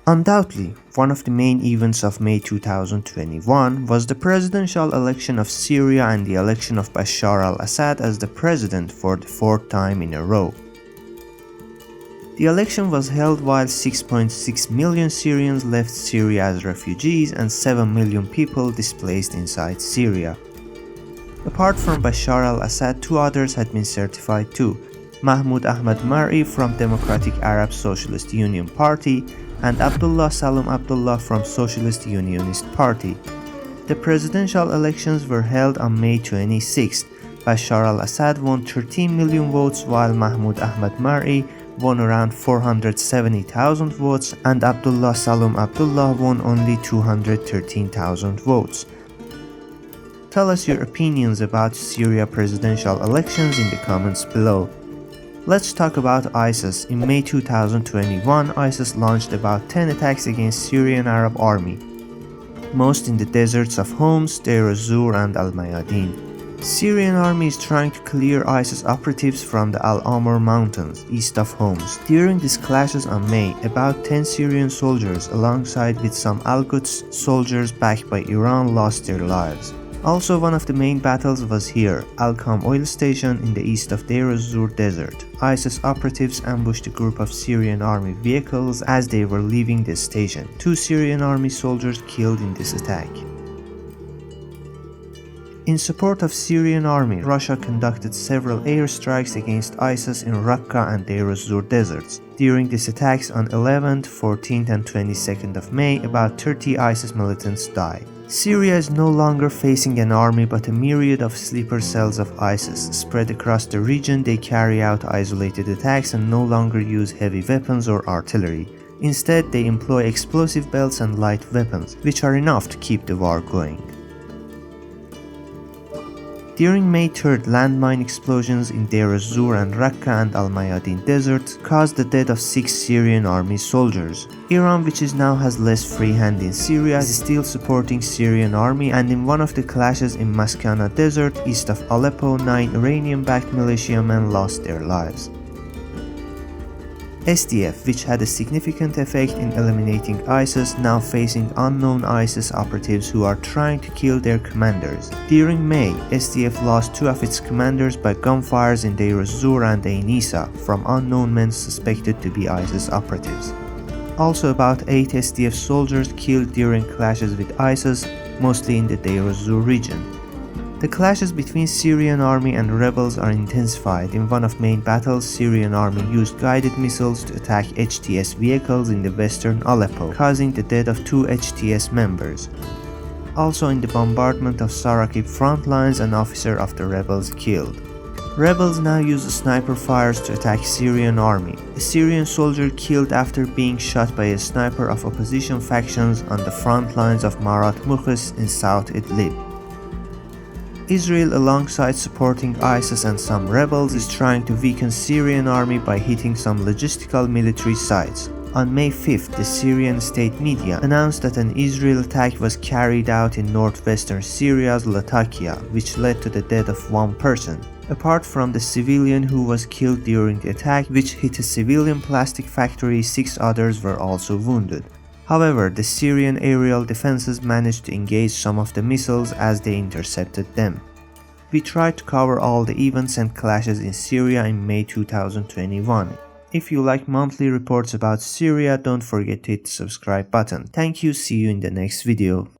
Undoubtedly, one of the main events of May 2021 was the presidential election of Syria and the election of Bashar Al Assad as the president for the fourth time in a row. The election was held while 6.6 million Syrians left Syria as refugees and 7 million people displaced inside Syria. Apart from Bashar al-Assad, two others had been certified too: Mahmoud Ahmad Mar'i from Democratic Arab Socialist Union Party and Abdullah Salam Abdullah from Socialist Unionist Party. The presidential elections were held on May 26th. Bashar al-Assad won 13 million votes while Mahmoud Ahmad Mar'i won around 470,000 votes and Abdullah Salam Abdullah won only 213,000 votes. Tell us your opinions about Syria presidential elections in the comments below. Let's talk about ISIS. In May 2021, ISIS launched about 10 attacks against Syrian Arab Army, most in the deserts of Homs, Deir ez-Zor and Al-Mayadin. Syrian Army is trying to clear ISIS operatives from the Al-Amour mountains east of Homs. During these clashes on May, about 10 Syrian soldiers alongside with some Al-Quds soldiers backed by Iran lost their lives. Also, one of the main battles was here, Al-Kamm oil station in the east of Deir ez-Zor desert. ISIS operatives ambushed a group of Syrian army vehicles as they were leaving the station. 2 Syrian army soldiers killed in this attack. In support of Syrian army, Russia conducted several airstrikes against ISIS in Raqqa and Deir ez-Zor deserts. During these attacks on 11th, 14th and 22nd of May, about 30 ISIS militants died. Syria is no longer facing an army but a myriad of sleeper cells of ISIS. Spread across the region, they carry out isolated attacks and no longer use heavy weapons or artillery. Instead, they employ explosive belts and light weapons, which are enough to keep the war going. During May 3rd, landmine explosions in Deir ez-Zor and Raqqa and Al-Mayadin deserts caused the death of 6 Syrian army soldiers. Iran, which now has less free hand in Syria, is still supporting Syrian army, and in one of the clashes in Maskana desert east of Aleppo, 9 Iranian-backed militiamen lost their lives. SDF, which had a significant effect in eliminating ISIS, now facing unknown ISIS operatives who are trying to kill their commanders. During May, SDF lost 2 of its commanders by gunfires in Deir ez-Zor and Ain Issa from unknown men suspected to be ISIS operatives. Also, about 8 SDF soldiers killed during clashes with ISIS, mostly in the Deir ez-Zor region. The clashes between Syrian army and rebels are intensified. In one of main battles, Syrian army used guided missiles to attack HTS vehicles in the western Aleppo, causing the death of 2 HTS members. Also, in the bombardment of Sarakib front lines, an officer of the rebels killed. Rebels now use sniper fires to attack Syrian army. A Syrian soldier killed after being shot by a sniper of opposition factions on the front lines of Marat Mukhis in South Idlib. Israel, alongside supporting ISIS and some rebels, is trying to weaken Syrian army by hitting some logistical military sites. On May 5th, the Syrian state media announced that an Israeli attack was carried out in northwestern Syria's Latakia, which led to the death of 1 person. Apart from the civilian who was killed during the attack, which hit a civilian plastic factory, 6 others were also wounded. However, the Syrian aerial defenses managed to engage some of the missiles as they intercepted them. We tried to cover all the events and clashes in Syria in May 2021. If you like monthly reports about Syria, don't forget to hit the subscribe button. Thank you, see you in the next video.